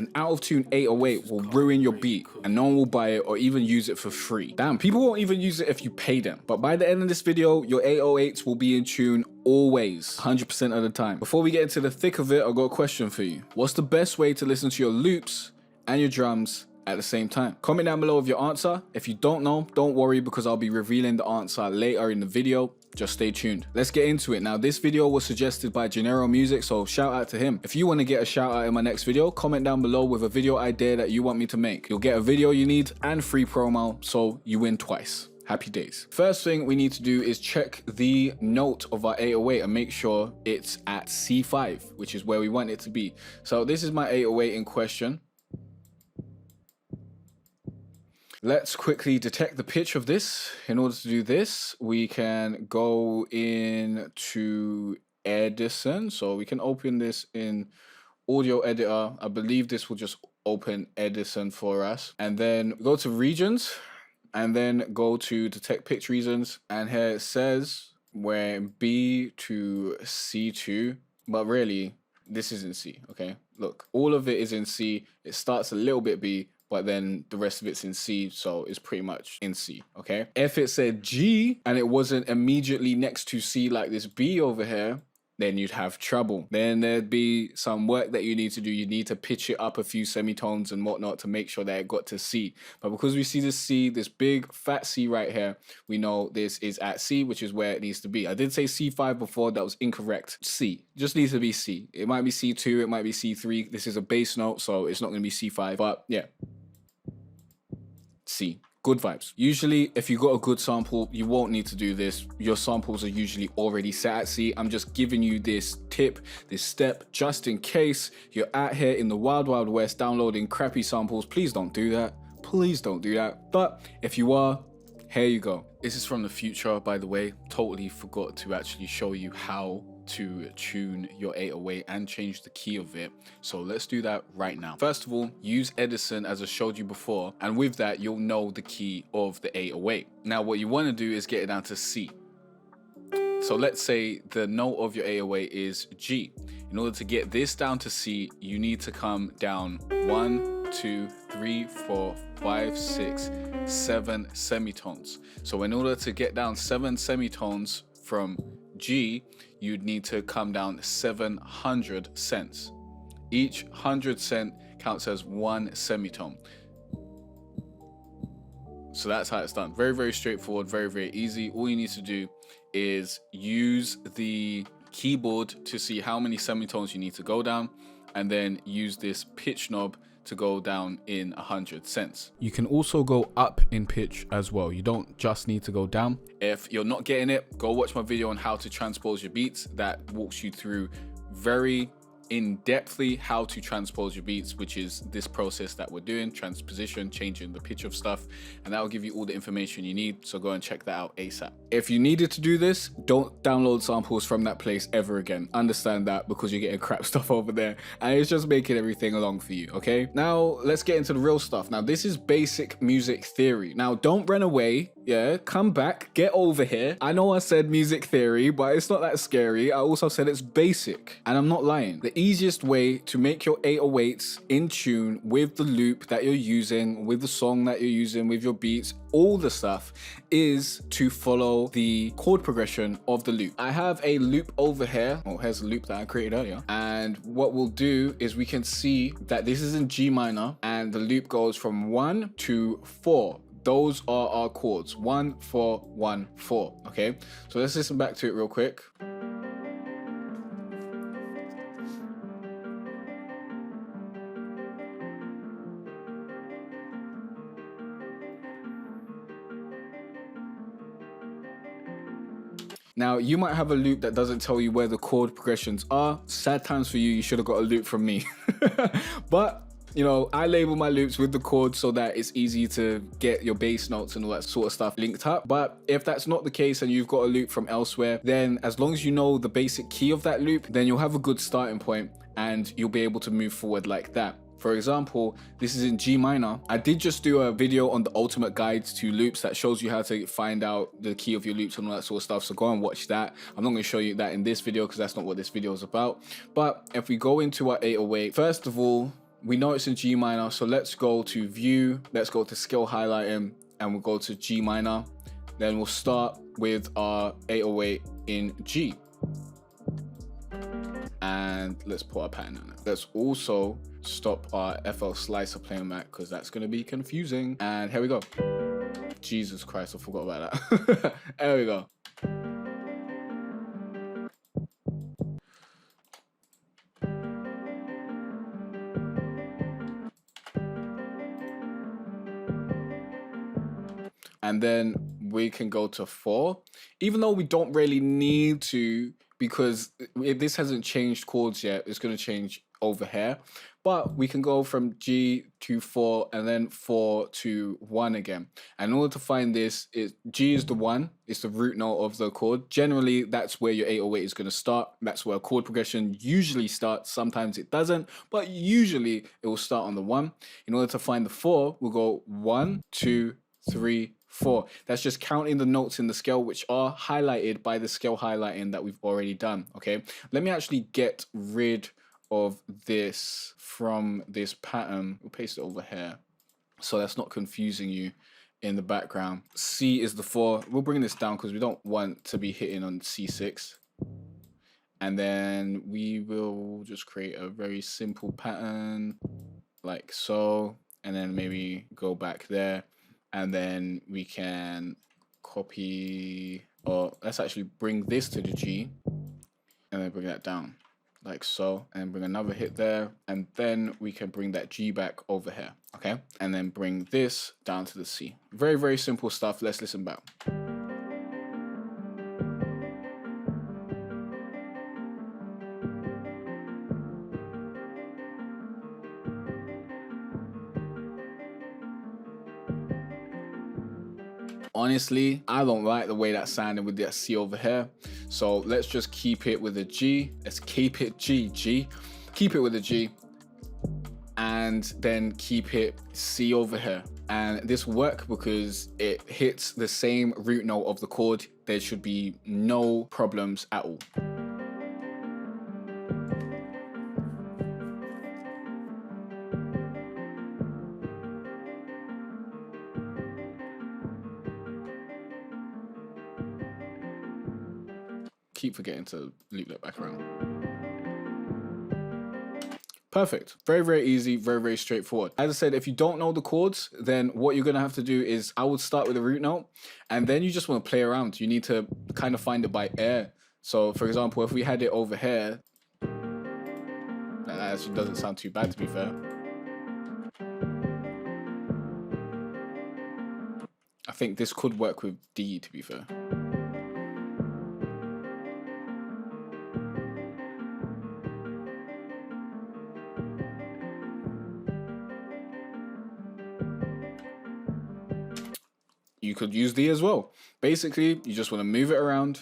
an out of tune 808 will ruin your beat and no one will buy it or even use it for free. Damn, people won't even use it if you pay them. But by the end of this video, your 808s will be in tune always, 100% of the time. Before we get into the thick of it, I've got a question for you. What's the best way to listen to your loops and your drums at the same time? Comment down below with your answer. If you don't know, don't worry, because I'll be revealing the answer later in the video. Just stay tuned. Let's get into it. Now, this video was suggested by Gennaro Music, so shout out to him. If you want to get a shout out in my next video, comment down below with a video idea that you want me to make. You'll get a video you need and free promo, so you win twice. Happy days. First thing we need to do is check the note of our 808 and make sure it's at C5, which is where we want it to be. So this is my 808 in question. Let's quickly detect the pitch of this. In order to do this, we can go into Edison. So we can open this in audio editor. I believe this will just open Edison for us. And then go to regions and then go to detect pitch regions. And here it says we're in B to C2, but really this is in C, okay? Look, all of it is in C. It starts a little bit B, but then the rest of it's in C, so it's pretty much in C, okay? If it said G and it wasn't immediately next to C like this B over here, then you'd have trouble. Then there'd be some work that you need to do. You need to pitch it up a few semitones and whatnot to make sure that it got to C. But because we see this C, this big fat C right here, we know this is at C, which is where it needs to be. I did say C5 before, that was incorrect. C, just needs to be C. It might be C2, it might be C3. This is a bass note, so it's not gonna be C5, but yeah. C. Good vibes. Usually, if you got a good sample, you won't need to do this. Your samples are usually already set at C. I'm just giving you this tip, this step, just in case you're out here in the wild, wild west downloading crappy samples. Please don't do that. Please don't do that. But if you are, here you go. This is from the future, by the way. Totally forgot to actually show you how to tune your 808 and change the key of it. So let's do that right now. First of all, use Edison as I showed you before, and with that you'll know the key of the 808. Now what you want to do is get it down to C. So let's say the note of your 808 is G. In order to get this down to C, you need to come down 1, 2, 3, 4, 5, 6, 7 semitones. So in order to get down 7 semitones from G, you'd need to come down 700 cents. Each 100 cent counts as 1 semitone. So that's how it's done. Very, very straightforward, very, very easy. All you need to do is use the keyboard to see how many semitones you need to go down, and then use this pitch knob to go down in 100 cents. You can also go up in pitch as well. You don't just need to go down. If you're not getting it, go watch my video on how to transpose your beats. That walks you through very in-depthly how to transpose your beats, which is this process that we're doing, transposition, changing the pitch of stuff, and that will give you all the information you need. So go and check that out ASAP. If you needed to do this, don't download samples from that place ever again. Understand that, because you're getting crap stuff over there and it's just making everything along for you. Okay, now let's get into the real stuff. Now this is basic music theory. Now don't run away. Yeah, come back, get over here. I know I said music theory, but it's not that scary. I also said it's basic, and I'm not lying. The easiest way to make your 808s in tune with the loop that you're using, with the song that you're using, with your beats, all the stuff, is to follow the chord progression of the loop. I have a loop over here. Oh, here's a loop that I created earlier. And what we'll do is we can see that this is in G minor and the loop goes from 1 to 4. Those are our chords, 1, 4, 1, 4, okay? So let's listen back to it real quick. Now, you might have a loop that doesn't tell you where the chord progressions are. Sad times for you, you should have got a loop from me. But you know, I label my loops with the chords so that it's easy to get your bass notes and all that sort of stuff linked up. But if that's not the case and you've got a loop from elsewhere, then as long as you know the basic key of that loop, then you'll have a good starting point and you'll be able to move forward like that. For example, this is in G minor. I did just do a video on the ultimate guide to loops that shows you how to find out the key of your loops and all that sort of stuff. So go and watch that. I'm not going to show you that in this video because that's not what this video is about. But if we go into our 808, first of all, we know it's in G minor, so let's go to view, let's go to scale highlighting, and we'll go to G minor. Then we'll start with our 808 in G. And let's put our pattern in it. Let's also stop our FL slicer playing back because that's going to be confusing. And here we go. Jesus Christ, I forgot about that. There we go. And then we can go to 4, even though we don't really need to, because this hasn't changed chords yet. It's going to change over here, but we can go from G to 4 and then 4 to 1 again. And in order to find this, G is the 1, it's the root note of the chord. Generally, that's where your 808 is going to start. That's where a chord progression usually starts. Sometimes it doesn't, but usually it will start on the 1. In order to find the 4, we'll go 1, 2, 3, 4. That's just counting the notes in the scale, which are highlighted by the scale highlighting that we've already done. Okay, let me actually get rid of this from this pattern. We'll paste it over here so that's not confusing you in the background. C is the 4. We'll bring this down because we don't want to be hitting on C6. And then we will just create a very simple pattern like so, and then maybe go back there. And then we can copy, or let's actually bring this to the G and then bring that down like so, and bring another hit there. And then we can bring that G back over here, okay? And then bring this down to the C. Very, very simple stuff. Let's listen back. Honestly, I don't like the way that sounded with that C over here. So let's just keep it with a G. Let's keep it G. Keep it with a G. And then keep it C over here. And this will work because it hits the same root note of the chord. There should be no problems at all. Keep forgetting to loop that back around. Perfect. Very, very easy, very, very straightforward. As I said, if you don't know the chords, then what you're going to have to do is I would start with a root note and then you just want to play around. You need to kind of find it by ear. So for example, if we had it over here, that actually doesn't sound too bad, to be fair. I think this could work with D, to be fair. You could use D as well. Basically, you just want to move it around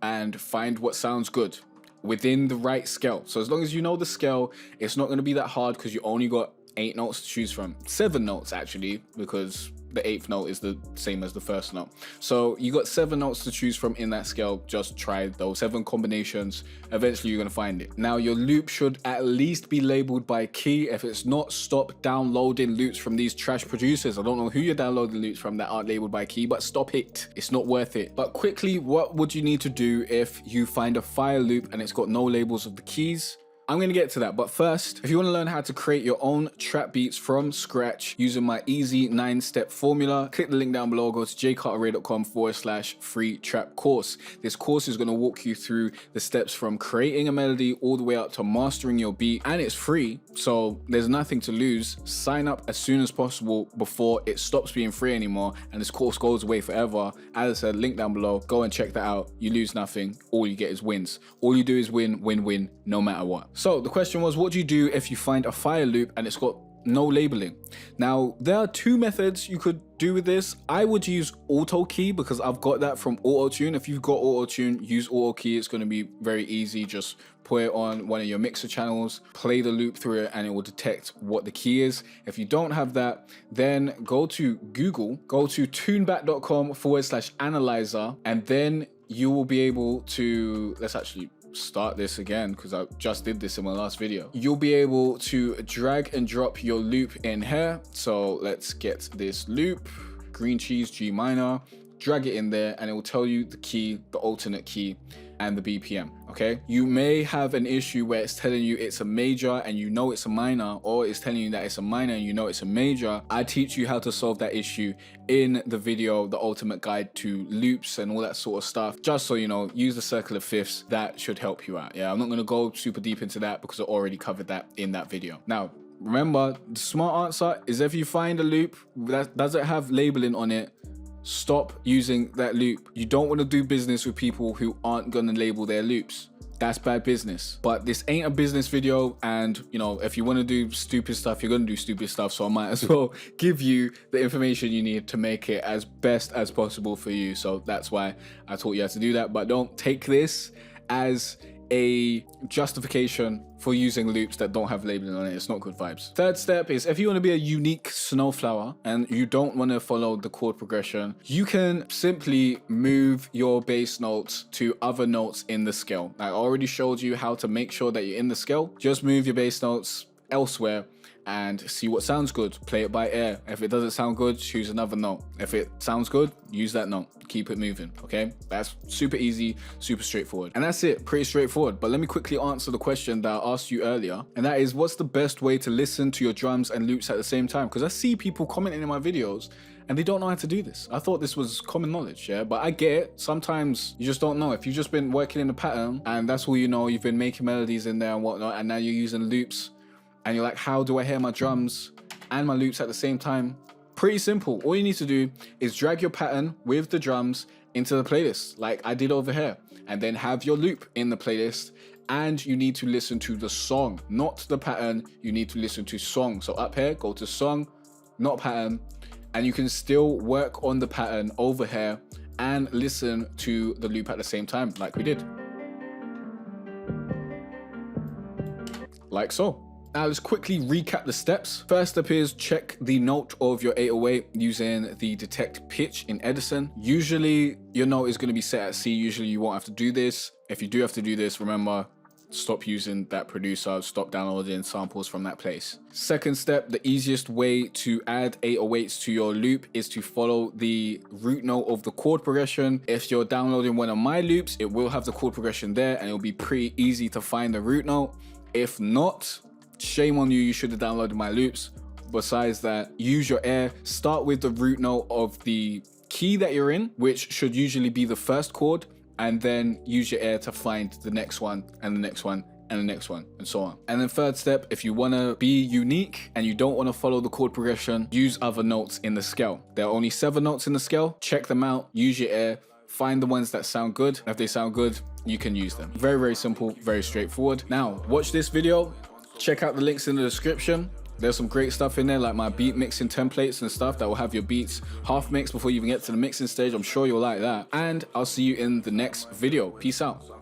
and find what sounds good within the right scale. So as long as you know the scale, it's not going to be that hard because you only got 8 notes to choose from. 7 notes actually, because the 8th note is the same as the 1st note. So you got 7 notes to choose from in that scale. Just try those 7 combinations. Eventually you're going to find it. Now your loop should at least be labeled by key. If it's not, stop downloading loops from these trash producers. I don't know who you're downloading loops from that aren't labeled by key, but stop it. It's not worth it. But quickly, what would you need to do if you find a fire loop and it's got no labels of the keys? I'm going to get to that, but first, if you want to learn how to create your own trap beats from scratch using my easy 9-step formula, click the link down below, go to jcarterray.com/free trap course. This course is going to walk you through the steps from creating a melody all the way up to mastering your beat, and it's free, so there's nothing to lose. Sign up as soon as possible before it stops being free anymore and this course goes away forever. As I said, link down below, go and check that out. You lose nothing, all you get is wins. All you do is win, win, win, no matter what. So the question was, what do you do if you find a fire loop and it's got no labeling? Now, there are 2 methods you could do with this. I would use auto key because I've got that from auto tune. If you've got auto tune, use auto key. It's going to be very easy. Just put it on one of your mixer channels, play the loop through it, and it will detect what the key is. If you don't have that, then go to Google, go to tuneback.com/analyzer, and then you will be able to, let's actually start this again because I just did this in my last video. You'll be able to drag and drop your loop in here. So let's get this loop, green cheese, G minor, drag it in there, and it will tell you the key, the alternate key, and the BPM. Okay, you may have an issue where it's telling you it's a major and you know it's a minor, or it's telling you that it's a minor and you know it's a major. I teach you how to solve that issue in the video, the ultimate guide to loops and all that sort of stuff. Just so you know, use the circle of fifths. That should help you out. Yeah, I'm not going to go super deep into that because I already covered that in that video. Now remember, the smart answer is if you find a loop that doesn't have labeling on it, stop using that loop. You don't want to do business with people who aren't going to label their loops. That's bad business. But this ain't a business video, and you know, if you want to do stupid stuff, you're going to do stupid stuff, so I might as well give you the information you need to make it as best as possible for you. So that's why I taught you how to do that. But don't take this as a justification for using loops that don't have labeling on it. It's not good vibes. Third step is if you want to be a unique snowflower and you don't want to follow the chord progression, you can simply move your bass notes to other notes in the scale. I already showed you how to make sure that you're in the scale. Just move your bass notes elsewhere and see what sounds good. Play it by ear. If it doesn't sound good, choose another note. If it sounds good, use that note. Keep it moving, okay? That's super easy, super straightforward. And that's it, pretty straightforward. But let me quickly answer the question that I asked you earlier, and that is, what's the best way to listen to your drums and loops at the same time? Because I see people commenting in my videos and they don't know how to do this. I thought this was common knowledge, yeah? But I get it. Sometimes you just don't know. If you've just been working in a pattern and that's all you know, you've been making melodies in there and whatnot, and now you're using loops, and you're like, how do I hear my drums and my loops at the same time? Pretty simple. All you need to do is drag your pattern with the drums into the playlist, like I did over here, and then have your loop in the playlist. And you need to listen to the song, not the pattern. You need to listen to song. So up here, go to song, not pattern, and you can still work on the pattern over here and listen to the loop at the same time, like we did. Like so. Now let's quickly recap the steps. First step is check the note of your 808 using the detect pitch in Edison. Usually your note is going to be set at C. Usually you won't have to do this. If you do have to do this, remember, stop using that producer, stop downloading samples from that place. Second step, the easiest way to add 808s to your loop is to follow the root note of the chord progression. If you're downloading one of my loops, it will have the chord progression there and it'll be pretty easy to find the root note. If not, shame on you, you should have downloaded my loops. Besides that, use your ear. Start with the root note of the key that you're in, which should usually be the first chord, and then use your ear to find the next one and the next one and the next one and so on. And then third step, if you want to be unique and you don't want to follow the chord progression, use other notes in the scale. There are only 7 notes in the scale. Check them out, use your ear, find the ones that sound good. If they sound good, you can use them. Very, very simple, very straightforward. Now, watch this video. Check out the links in the description. There's some great stuff in there, like my beat mixing templates and stuff that will have your beats half mixed before you even get to the mixing stage. I'm sure you'll like that. And I'll see you in the next video. Peace out.